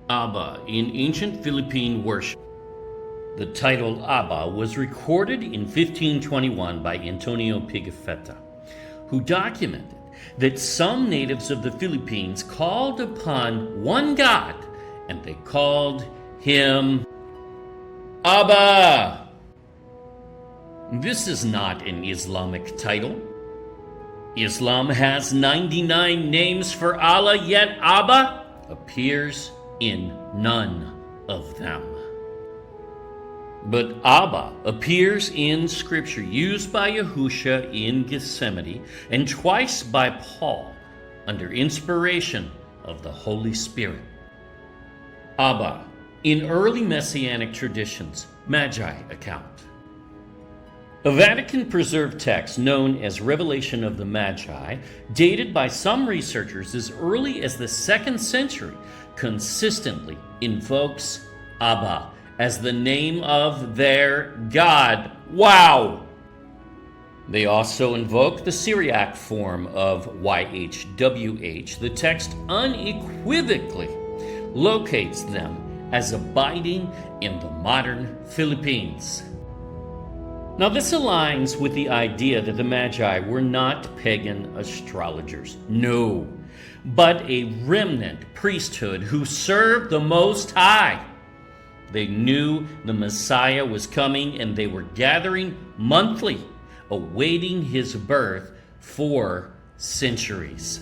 Abba in ancient Philippine worship. The title Abba was recorded in 1521 by Antonio Pigafetta, who documented that some natives of the Philippines called upon one God, and they called him Abba. This is not an Islamic title. Islam has 99 names for Allah, yet Abba appears in none of them. But Abba appears in Scripture, used by Yahushua in Gethsemane, and twice by Paul under inspiration of the Holy Spirit. Abba, in early Messianic traditions, Magi account. A Vatican-preserved text known as Revelation of the Magi, dated by some researchers as early as the 2nd century, consistently invokes Abba as the name of their God. Wow! They also invoke the Syriac form of YHWH. The text unequivocally locates them as abiding in the modern Philippines. Now, this aligns with the idea that the Magi were not pagan astrologers. No, but a remnant priesthood who served the Most High. They knew the Messiah was coming, and they were gathering monthly, awaiting his birth for centuries.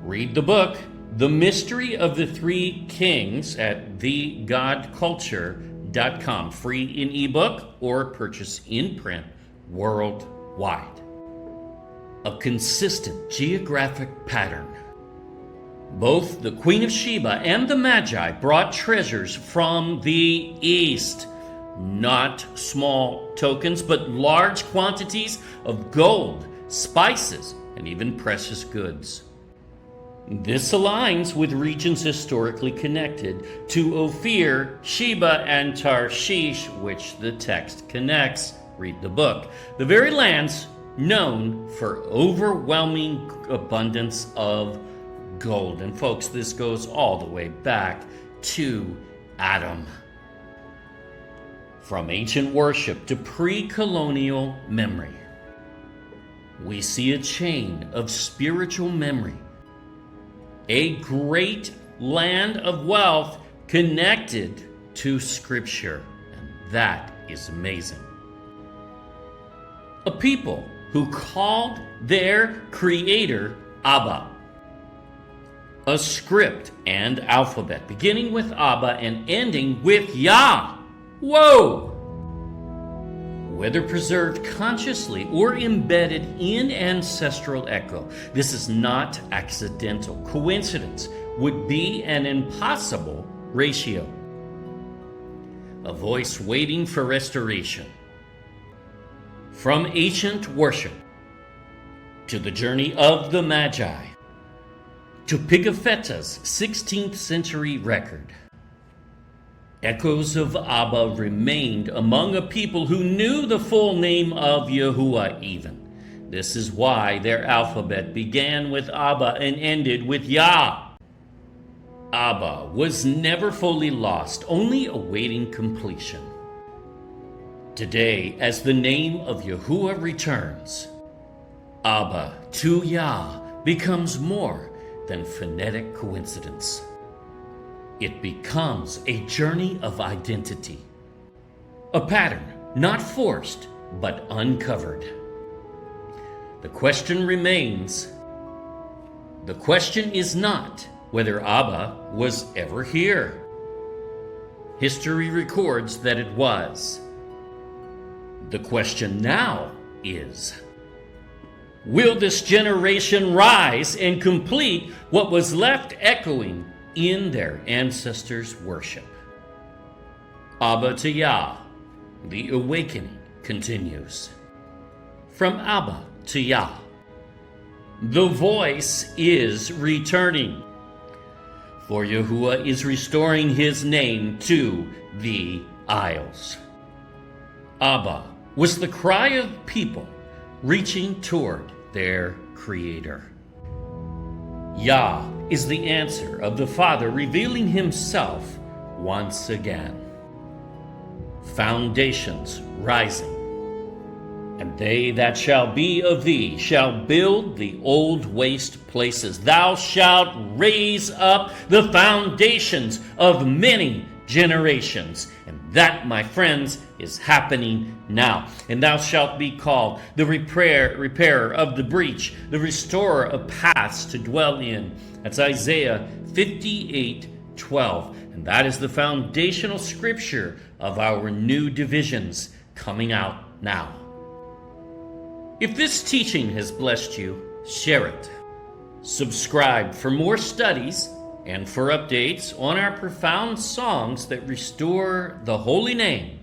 Read the book, The Mystery of the Three Kings, at thegodculture.com, free in ebook or purchase in print worldwide. A consistent geographic pattern. Both the Queen of Sheba and the Magi brought treasures from the east. Not small tokens, but large quantities of gold, spices, and even precious goods. This aligns with regions historically connected to Ophir, Sheba, and Tarshish, which the text connects. Read the book. The very lands known for overwhelming abundance of gold. And folks, this goes all the way back to Adam. From ancient worship to pre-colonial memory, we see a chain of spiritual memory. A great land of wealth connected to Scripture. And that is amazing. A people who called their Creator Abba. A script and alphabet beginning with Abba and ending with Yah. Whoa! Whether preserved consciously or embedded in ancestral echo, this is not accidental. Coincidence would be an impossible ratio. A voice waiting for restoration. From ancient worship to the journey of the Magi to Pigafetta's 16th century record, echoes of Abba remained among a people who knew the full name of Yahuah even. This is why their alphabet began with Abba and ended with Yah. Abba was never fully lost, only awaiting completion. Today, as the name of Yahuah returns, Abba to Yah becomes more than phonetic coincidence. It becomes a journey of identity. A pattern not forced, but uncovered. The question remains. The question is not whether Abba was ever here. History records that it was. The question now is, will this generation rise and complete what was left echoing in their ancestors' worship? Abba to Yah, the awakening continues. From Abba to Yah, the voice is returning. For Yahuah is restoring his name to the isles. Abba was the cry of people reaching toward their Creator. Yah is the answer of the Father revealing himself once again. Foundations rising. And they that shall be of thee shall build the old waste places. Thou shalt raise up the foundations of many generations. And that, my friends, is happening now. And thou shalt be called the repairer of the breach, the restorer of paths to dwell in. That's Isaiah 58:12. And that is the foundational scripture of our new divisions coming out now. If this teaching has blessed you, share it. Subscribe for more studies and for updates on our profound songs that restore the holy name